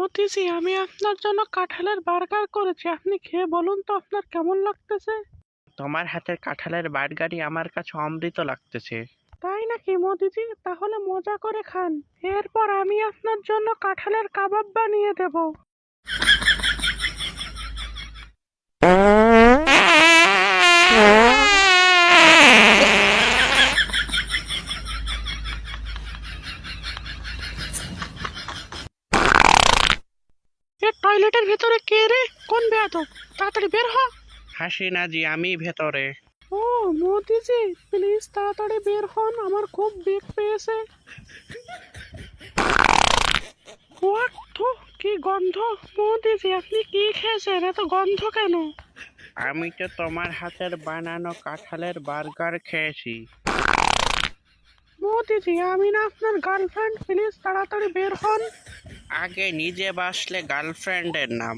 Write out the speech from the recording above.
মোদিজি, আমি আপনার জন্য কাঁঠালের বার্গার করেছি, আপনি খেয়ে বলুন তো আপনার কেমন লাগতেছে। তোমার হাতের কাঁঠালের বার্গারই আমার কাছে অমৃত লাগতেছে। তাই নাকি মোদিজি? তাহলে মজা করে খান। এরপর আমি আপনার জন্য কাঁঠালের কাবাব বানিয়ে দেব। টয়লেটের ভেতরে কে রে? কোন বেয়াদব? তাড়াতাড়ি বের হ। হাসিনা জি, আমি ভেতরে। ও মোদিজি, প্লিজ তাড়াতাড়ি বের হন, আমার খুব বেগ পেয়েছে। হোয়াট থু, কি গন্ধ! মোদিজি, আপনি কি খেয়েছেন? এত গন্ধ কেন? আমি তো তোমার হাতের বানানো কাঁঠালের বার্গার খেয়েছি। মোদিজি, আমি না আপনার গার্লফ্রেন্ড, প্লিজ তাড়াতাড়ি বের হন। আগে নিজে বাসলে গার্লফ্রেন্ডের নাম।